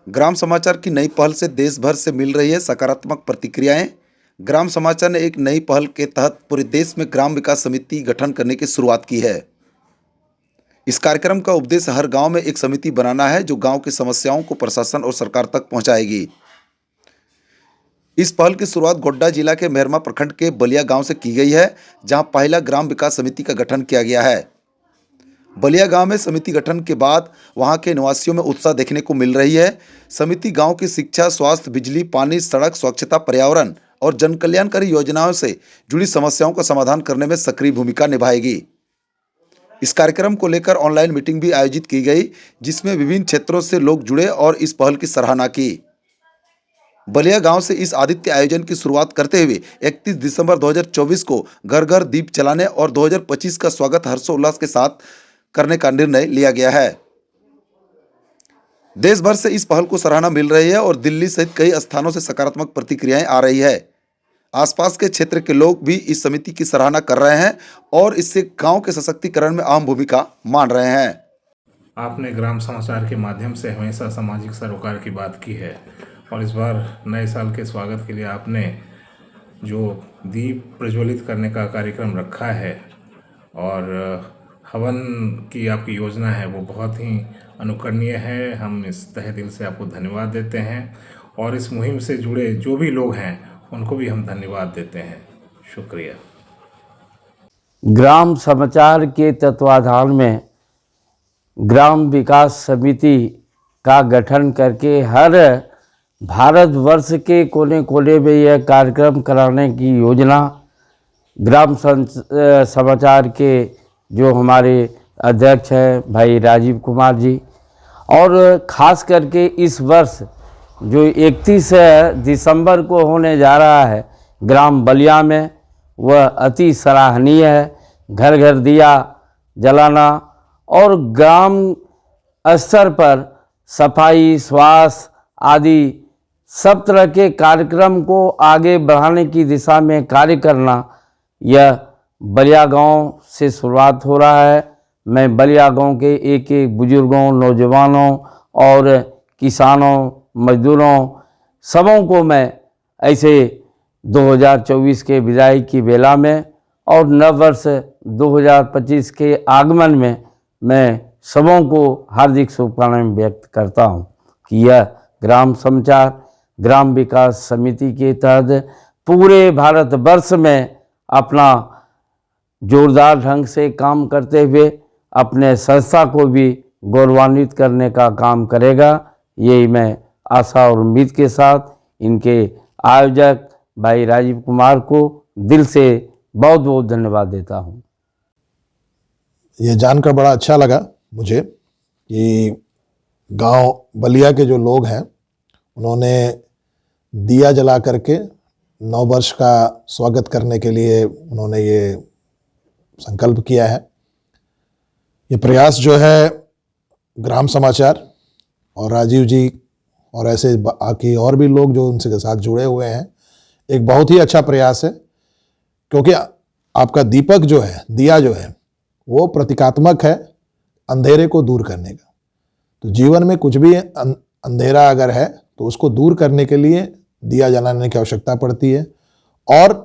ग्राम समाचार की नई पहल से देश भर से मिल रही है सकारात्मक प्रतिक्रियाएं। ग्राम समाचार ने एक नई पहल के तहत पूरे देश में ग्राम विकास समिति गठन करने की शुरुआत की है। इस कार्यक्रम का उद्देश्य हर गांव में एक समिति बनाना है जो गांव की समस्याओं को प्रशासन और सरकार तक पहुंचाएगी। इस पहल की शुरुआत गोड्डा जिला के मेहरमा प्रखंड के बलिया गांव से की गई है, जहां पहला ग्राम विकास समिति का गठन किया गया है। बलिया गांव में समिति गठन के बाद वहां के निवासियों में उत्साह देखने को मिल रही है। समिति गांव की शिक्षा, स्वास्थ्य, बिजली, पानी, सड़क, स्वच्छता, पर्यावरण और जन कल्याणकारी योजनाओं से जुड़ी समस्याओं का समाधान करने में सक्रिय भूमिका निभाएगी। इस कार्यक्रम को लेकर ऑनलाइन मीटिंग भी आयोजित की गई, जिसमें विभिन्न क्षेत्रों से लोग जुड़े और इस पहल की सराहना की। बलिया गांव से इस आदित्य आयोजन की शुरुआत करते हुए 31 दिसंबर 2024 को घर घर दीप जलाने और 2025 का स्वागत हर्षोल्लास के साथ करने का निर्णय लिया गया है। देश भर से इस पहल को सराहना मिल रही है और दिल्ली सहित कई स्थानों से सकारात्मक प्रतिक्रियाएं आ रही है। आसपास के क्षेत्र के लोग भी इस समिति की सराहना कर रहे हैं और इससे गांव के सशक्तिकरण में अहम भूमिका मान रहे हैं। आपने ग्राम समाचार के माध्यम से हमेशा सामाजिक सरोकार की बात की है और इस बार नए साल के स्वागत के लिए आपने जो दीप प्रज्वलित करने का कार्यक्रम रखा है और हवन की आपकी योजना है वो बहुत ही अनुकरणीय है। हम इस तहे दिल से आपको धन्यवाद देते हैं और इस मुहिम से जुड़े जो भी लोग हैं उनको भी हम धन्यवाद देते हैं। शुक्रिया। ग्राम समाचार के तत्वाधान में ग्राम विकास समिति का गठन करके हर भारतवर्ष के कोने कोने में यह कार्यक्रम कराने की योजना ग्राम समाचार के जो हमारे अध्यक्ष हैं भाई राजीव कुमार जी, और ख़ास करके इस वर्ष जो 31 दिसंबर को होने जा रहा है ग्राम बलिया में, वह अति सराहनीय है। घर घर दिया जलाना और ग्राम स्तर पर सफाई, स्वास्थ्य आदि सब तरह के कार्यक्रम को आगे बढ़ाने की दिशा में कार्य करना, यह बलिया गांव से शुरुआत हो रहा है। मैं बलिया गांव के एक एक बुजुर्गों, नौजवानों और किसानों, मजदूरों सबों को मैं ऐसे 2024 के विदाई की बेला में और नववर्ष 2025 के आगमन में मैं सबों को हार्दिक शुभकामनाएं व्यक्त करता हूं कि यह ग्राम समाचार ग्राम विकास समिति के तहत पूरे भारतवर्ष में अपना जोरदार ढंग से काम करते हुए अपने संस्था को भी गौरवान्वित करने का काम करेगा। यही मैं आशा और उम्मीद के साथ इनके आयोजक भाई राजीव कुमार को दिल से बहुत बहुत धन्यवाद देता हूँ। ये जानकर बड़ा अच्छा लगा मुझे कि गांव बलिया के जो लोग हैं उन्होंने दिया जला करके नव वर्ष का स्वागत करने के लिए उन्होंने ये संकल्प किया है। ये प्रयास जो है ग्राम समाचार और राजीव जी और ऐसे बाकी और भी लोग जो उनसे के साथ जुड़े हुए हैं, एक बहुत ही अच्छा प्रयास है, क्योंकि आपका दीपक जो है, दिया जो है, वो प्रतीकात्मक है अंधेरे को दूर करने का। तो जीवन में कुछ भी अंधेरा अगर है तो उसको दूर करने के लिए दिया जलाने की आवश्यकता पड़ती है। और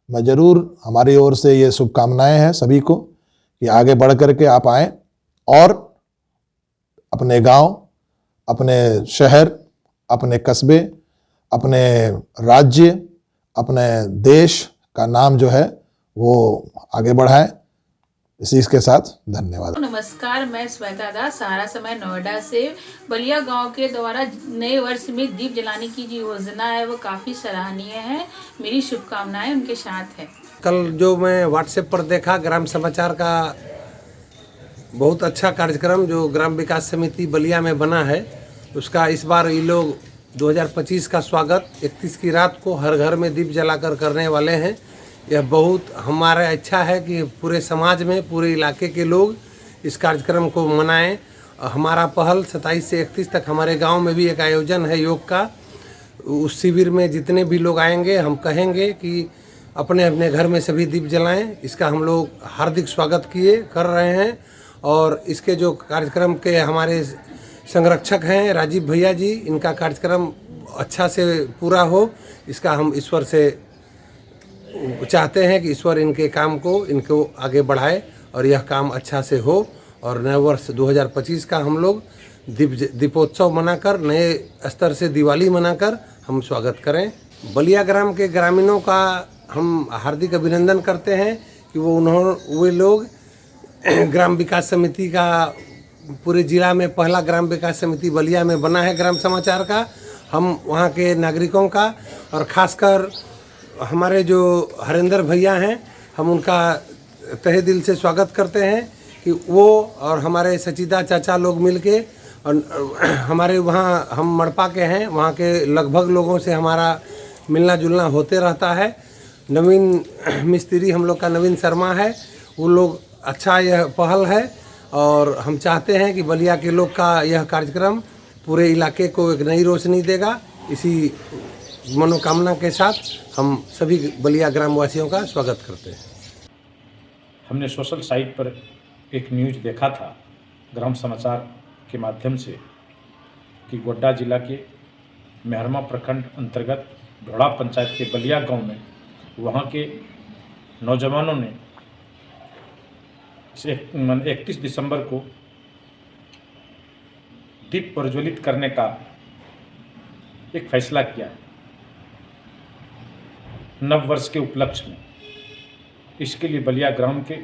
मैं ज़रूर, हमारी ओर से ये शुभकामनाएं हैं सभी को कि आगे बढ़ करके आप आएँ और अपने गांव, अपने शहर, अपने कस्बे, अपने राज्य, अपने देश का नाम जो है वो आगे बढ़ाएं। इसी के साथ धन्यवाद। नमस्कार, मैं श्वेता दास सहारा समय नोएडा से। बलिया गांव के द्वारा नए वर्ष में दीप जलाने की जो योजना है वो काफ़ी सराहनीय है। मेरी शुभकामनाएं उनके साथ है। कल जो मैं व्हाट्सएप पर देखा ग्राम समाचार का बहुत अच्छा कार्यक्रम जो ग्राम विकास समिति बलिया में बना है, उसका इस बार ये लोग 2025 का स्वागत 31 की रात को हर घर में दीप जलाकर करने वाले हैं। यह बहुत हमारा इच्छा है कि पूरे समाज में, पूरे इलाके के लोग इस कार्यक्रम को मनाएं। हमारा पहल 27 से 31 तक हमारे गांव में भी एक आयोजन है योग का। उस शिविर में जितने भी लोग आएंगे हम कहेंगे कि अपने अपने घर में सभी दीप जलाएं। इसका हम लोग हार्दिक स्वागत कर रहे हैं। और इसके जो कार्यक्रम के हमारे संरक्षक हैं राजीव भैया जी, इनका कार्यक्रम अच्छा से पूरा हो, इसका हम ईश्वर से चाहते हैं कि ईश्वर इनके काम को इनको आगे बढ़ाए और यह काम अच्छा से हो। और नए वर्ष 2025 का हम लोग दीपोत्सव मनाकर, नए स्तर से दिवाली मनाकर हम स्वागत करें। बलिया ग्राम के ग्रामीणों का हम हार्दिक अभिनंदन करते हैं कि वे लोग ग्राम विकास समिति का पूरे जिला में पहला ग्राम विकास समिति बलिया में बना है ग्राम समाचार का। हम वहाँ के नागरिकों का और ख़ासकर हमारे जो हरेंद्र भैया हैं, हम उनका तहे दिल से स्वागत करते हैं कि वो और हमारे सचिदा चाचा लोग मिलके, और हमारे वहाँ हम मड़पा के हैं, वहाँ के लगभग लोगों से हमारा मिलना जुलना होते रहता है। नवीन मिस्त्री हम लोग का नवीन शर्मा है, वो लोग अच्छा यह पहल है और हम चाहते हैं कि बलिया के लोग का यह कार्यक्रम पूरे इलाके को एक नई रोशनी देगा। इसी मनोकामना के साथ हम सभी बलिया ग्रामवासियों का स्वागत करते हैं। हमने सोशल साइट पर एक न्यूज़ देखा था ग्राम समाचार के माध्यम से कि गोड्डा जिला के मेहरमा प्रखंड अंतर्गत ढोड़ा पंचायत के बलिया गांव में वहां के नौजवानों ने 31 दिसंबर को दीप प्रज्वलित करने का एक फैसला किया है नव वर्ष के उपलक्ष्य में। इसके लिए बलिया ग्राम के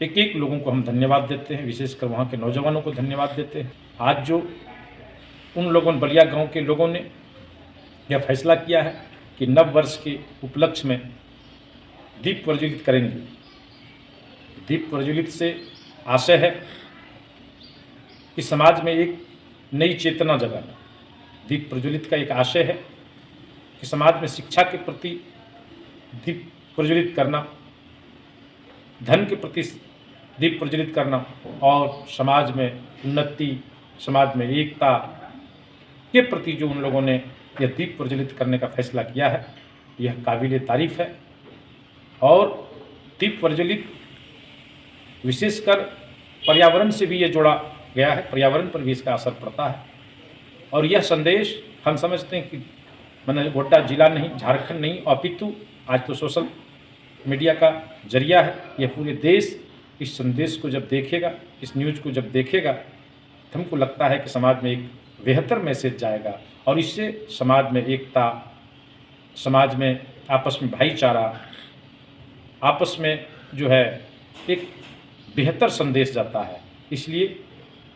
एक लोगों को हम धन्यवाद देते हैं, विशेषकर वहाँ के नौजवानों को धन्यवाद देते हैं। आज जो उन लोगों ने, बलिया गांव के लोगों ने यह फैसला किया है कि नव वर्ष के उपलक्ष्य में दीप प्रज्वलित करेंगे। दीप प्रज्वलित से आशय है कि समाज में एक नई चेतना जगाना। दीप प्रज्वलित का एक आशय है कि समाज में शिक्षा के प्रति दीप प्रज्वलित करना, धन के प्रति दीप प्रज्वलित करना और समाज में उन्नति, समाज में एकता के प्रति जो उन लोगों ने यह दीप प्रज्वलित करने का फैसला किया है, यह काबिल तारीफ है। और दीप प्रज्वलित विशेषकर पर्यावरण से भी ये जोड़ा गया है, पर्यावरण पर भी इसका असर पड़ता है। और यह संदेश हम समझते हैं कि मैंने गोड्डा जिला नहीं, झारखंड नहीं, अपितु आज तो सोशल मीडिया का जरिया है, यह पूरे देश इस संदेश को जब देखेगा, इस न्यूज़ को जब देखेगा, तो हमको लगता है कि समाज में एक बेहतर मैसेज जाएगा और इससे समाज में एकता, समाज में आपस में भाईचारा, आपस में जो है एक बेहतर संदेश जाता है। इसलिए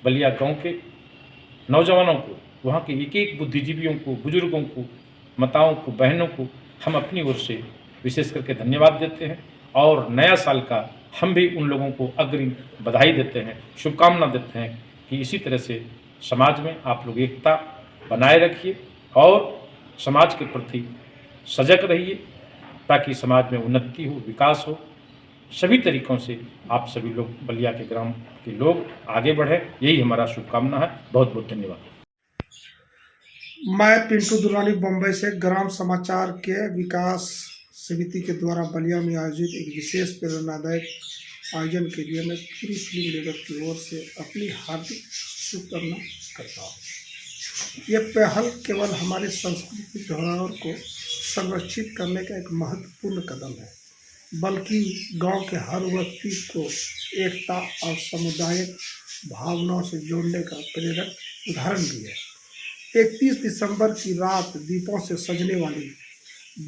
बलिया गांव के नौजवानों को, वहाँ के एक बुद्धिजीवियों को, बुजुर्गों को, माताओं को, बहनों को हम अपनी ओर से विशेष करके धन्यवाद देते हैं। और नया साल का हम भी उन लोगों को अग्रिम बधाई देते हैं, शुभकामना देते हैं कि इसी तरह से समाज में आप लोग एकता बनाए रखिए और समाज के प्रति सजग रहिए ताकि समाज में उन्नति हो, विकास हो। सभी तरीक़ों से आप सभी लोग, बलिया के ग्राम के लोग आगे बढ़ें, यही हमारा शुभकामना है। बहुत बहुत धन्यवाद। मैं पिंटू दुरानी बम्बई से ग्राम समाचार के विकास समिति के द्वारा बलिया में आयोजित एक विशेष प्रेरणादायक आयोजन के लिए मैं पूरी फिल्म जगत की ओर से अपनी हार्दिक शुभकामना करता हूँ। यह पहल केवल हमारे सांस्कृतिक धरोहर को संरक्षित करने का एक महत्वपूर्ण कदम है, बल्कि गांव के हर व्यक्ति को एकता और सामुदायिक भावनाओं से जोड़ने का प्रेरक उदाहरण भी है। 31 दिसंबर की रात दीपों से सजने वाली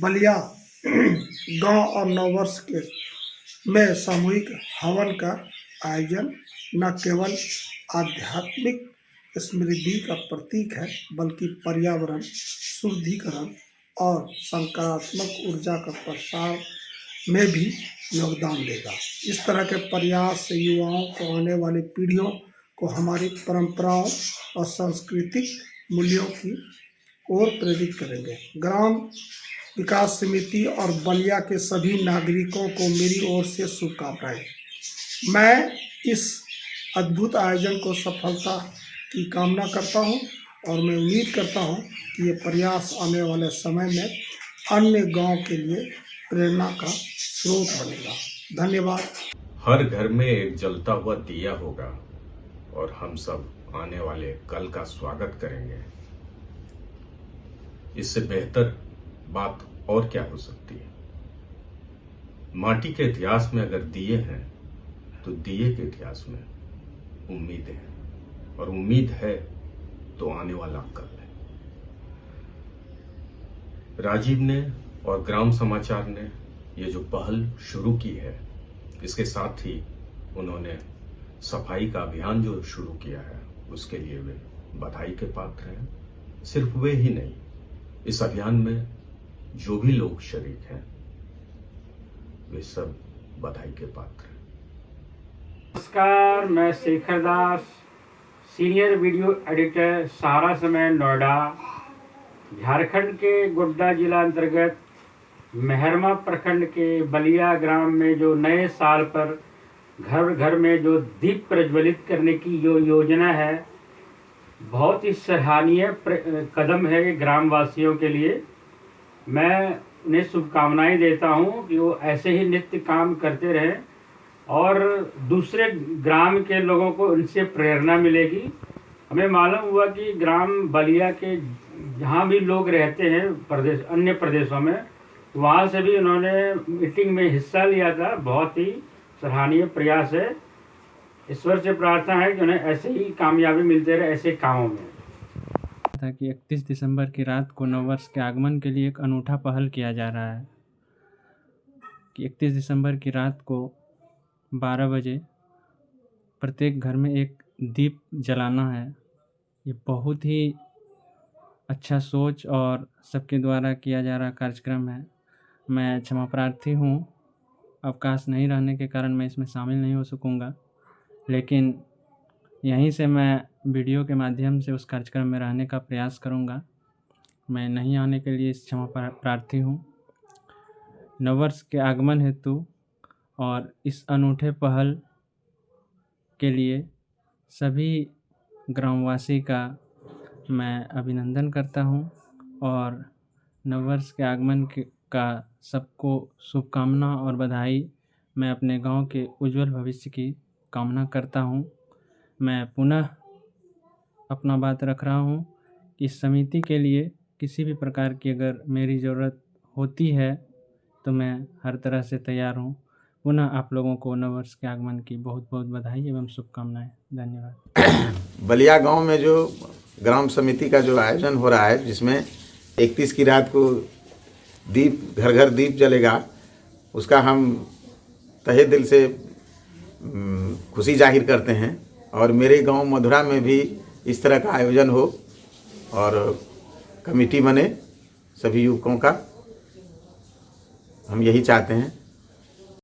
बलिया गांव और नववर्ष के में सामूहिक हवन का आयोजन न केवल आध्यात्मिक समृद्धि का प्रतीक है, बल्कि पर्यावरण शुद्धिकरण और सकारात्मक ऊर्जा का प्रसार में भी योगदान देगा। इस तरह के प्रयास से युवाओं को, आने वाली पीढ़ियों को हमारी परंपराओं और सांस्कृतिक मूल्यों की ओर प्रेरित करेंगे। ग्राम विकास समिति और बलिया के सभी नागरिकों को मेरी ओर से शुभकामनाएं। मैं इस अद्भुत आयोजन को सफलता की कामना करता हूं और मैं उम्मीद करता हूं कि ये प्रयास आने वाले समय में अन्य गांव के लिए प्रेरणा का स्रोत बनेगा। धन्यवाद। हर घर में एक जलता हुआ दिया होगा और हम सब आने वाले कल का स्वागत करेंगे। इससे बेहतर बात और क्या हो सकती है। माटी के इतिहास में अगर दिए हैं तो दिए के इतिहास में उम्मीद है, और उम्मीद है तो आने वाला कल है। राजीव ने और ग्राम समाचार ने ये जो पहल शुरू की है, इसके साथ ही उन्होंने सफाई का अभियान जो शुरू किया है उसके लिए वे बधाई के पात्र हैं। सिर्फ वे ही नहीं, इस अभियान में जो भी लोग शरीक हैं वे सब बधाई के पात्र हैं। नमस्कार, मैं शेखर दास, सीनियर वीडियो एडिटर, सारा समय, नोएडा। झारखंड के गोड्डा जिला अंतर्गत मेहरमा प्रखंड के बलिया ग्राम में जो नए साल पर घर घर में जो दीप प्रज्वलित करने की जो योजना है, बहुत ही सराहनीय कदम है ग्रामवासियों के लिए। मैं उन्हें शुभकामनाएं देता हूं कि वो ऐसे ही नित्य काम करते रहें और दूसरे ग्राम के लोगों को उनसे प्रेरणा मिलेगी। हमें मालूम हुआ कि ग्राम बलिया के जहाँ भी लोग रहते हैं अन्य प्रदेशों में, वहाँ से भी उन्होंने मीटिंग में हिस्सा लिया था। बहुत ही सराहनीय प्रयास है। ईश्वर से प्रार्थना है कि उन्हें ऐसे ही कामयाबी मिलते रहे ऐसे कामों में। था कि 31 दिसंबर की रात को नववर्ष के आगमन के लिए एक अनूठा पहल किया जा रहा है कि 31 दिसंबर की रात को 12 बजे प्रत्येक घर में एक दीप जलाना है। ये बहुत ही अच्छा सोच और सबके द्वारा किया जा रहा कार्यक्रम है। मैं क्षमा प्रार्थी हूँ, अवकाश नहीं रहने के कारण मैं इसमें शामिल नहीं हो सकूँगा, लेकिन यहीं से मैं वीडियो के माध्यम से उस कार्यक्रम में रहने का प्रयास करूँगा। मैं नहीं आने के लिए क्षमा प्रार्थी हूँ। नववर्ष के आगमन हेतु और इस अनूठे पहल के लिए सभी ग्रामवासी का मैं अभिनंदन करता हूँ और नववर्ष के आगमन का सबको शुभकामना और बधाई। मैं अपने गांव के उज्जवल भविष्य की कामना करता हूँ। मैं पुनः अपना बात रख रहा हूँ कि समिति के लिए किसी भी प्रकार की अगर मेरी ज़रूरत होती है तो मैं हर तरह से तैयार हूँ। पुनः आप लोगों को नववर्ष के आगमन की बहुत बहुत बधाई एवं शुभकामनाएं। धन्यवाद। बलिया गांव में जो ग्राम समिति का जो आयोजन हो रहा है, जिसमें 31 की रात को दीप घर घर दीप जलेगा, उसका हम तहे दिल से खुशी जाहिर करते हैं। और मेरे गांव मधुरा में भी इस तरह का आयोजन हो और कमेटी बने सभी युवकों का, हम यही चाहते हैं।